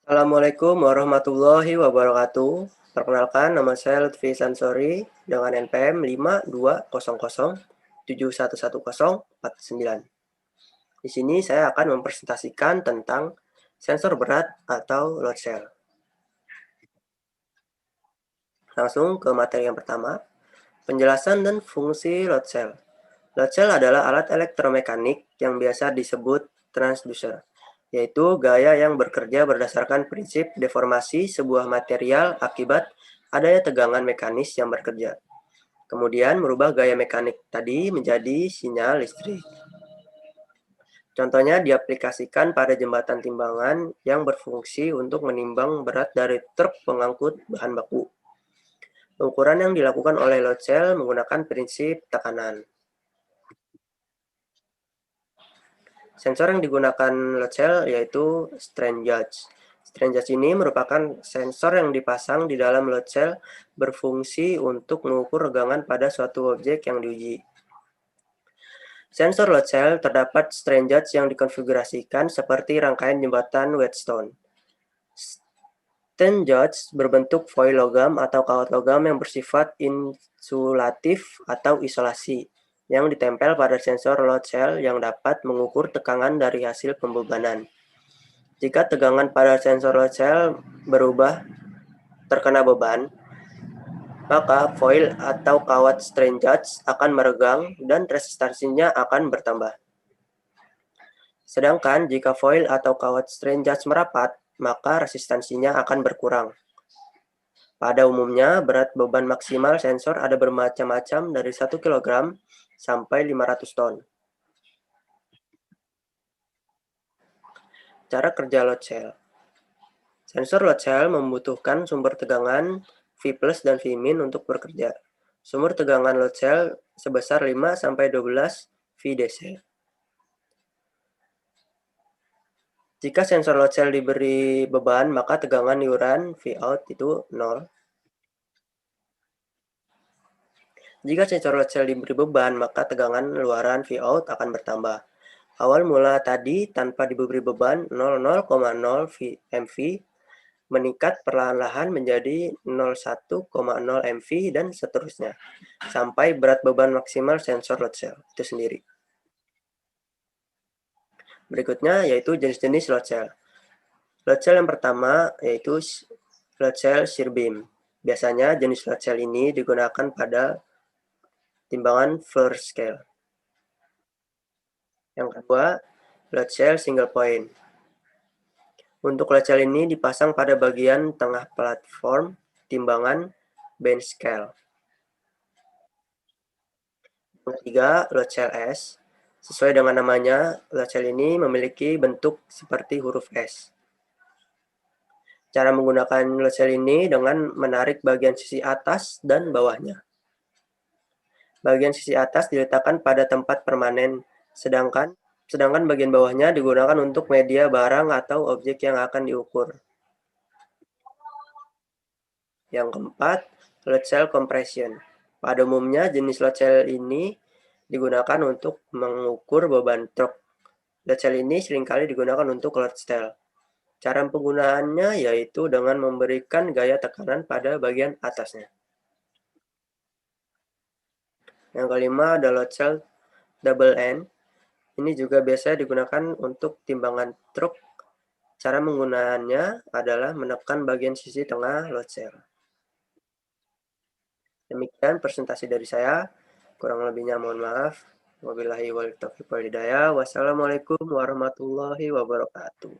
Assalamualaikum warahmatullahi wabarakatuh. Perkenalkan, nama saya Lutfi Sansori dengan NPM 5200711049. Di sini saya akan mempresentasikan tentang sensor berat atau load cell. Langsung ke materi yang pertama, penjelasan dan fungsi load cell. Load cell adalah alat elektromekanik yang biasa disebut transducer, yaitu gaya yang bekerja berdasarkan prinsip deformasi sebuah material akibat adanya tegangan mekanis yang bekerja. Kemudian merubah gaya mekanik tadi menjadi sinyal listrik. Contohnya diaplikasikan pada jembatan timbangan yang berfungsi untuk menimbang berat dari truk pengangkut bahan baku. Ukuran yang dilakukan oleh load cell menggunakan prinsip tekanan. Sensor yang digunakan load cell yaitu strain gauge. Strain gauge ini merupakan sensor yang dipasang di dalam load cell berfungsi untuk mengukur regangan pada suatu objek yang diuji. Sensor load cell terdapat strain gauge yang dikonfigurasikan seperti rangkaian jembatan Whetstone. Strain gauge berbentuk foil logam atau kawat logam yang bersifat insulatif atau isolasi, yang ditempel pada sensor load cell yang dapat mengukur tekanan dari hasil pembebanan. Jika tegangan pada sensor load cell berubah terkena beban, maka foil atau kawat strain gauge akan meregang dan resistansinya akan bertambah. Sedangkan jika foil atau kawat strain gauge merapat, maka resistansinya akan berkurang. Pada umumnya, berat beban maksimal sensor ada bermacam-macam dari 1 kg sampai 500 ton. Cara kerja load cell. Sensor load cell membutuhkan sumber tegangan V+ dan V- untuk bekerja. Sumber tegangan load cell sebesar 5-12 VDC. Jika sensor load cell diberi beban, maka tegangan iuran Vout itu 0. Jika sensor load cell diberi beban, maka tegangan luaran Vout akan bertambah. Awal mula tadi tanpa diberi beban 0,0 MV meningkat perlahan-lahan menjadi 01,0 MV dan seterusnya sampai berat beban maksimal sensor load cell itu sendiri. Berikutnya yaitu jenis-jenis load cell. Load cell yang pertama yaitu load cell shear beam. Biasanya jenis load cell ini digunakan pada timbangan floor scale. Yang kedua, load cell single point. Untuk load cell ini dipasang pada bagian tengah platform timbangan bench scale. Yang ketiga, load cell S. Sesuai dengan namanya, load cell ini memiliki bentuk seperti huruf S. Cara menggunakan load cell ini dengan menarik bagian sisi atas dan bawahnya. Bagian sisi atas diletakkan pada tempat permanen, sedangkan bagian bawahnya digunakan untuk media barang atau objek yang akan diukur. Yang keempat, load cell compression. Pada umumnya, jenis load cell ini digunakan untuk mengukur beban truk. Load cell ini seringkali digunakan untuk load cell. Cara penggunaannya yaitu dengan memberikan gaya tekanan pada bagian atasnya. Yang kelima ada load cell double end. Ini juga biasa digunakan untuk timbangan truk. Cara penggunaannya adalah menekan bagian sisi tengah load cell. Demikian presentasi dari saya. Kurang lebihnya mohon maaf. Wabillahi wal taufiq wal hidayah. Wassalamualaikum warahmatullahi wabarakatuh.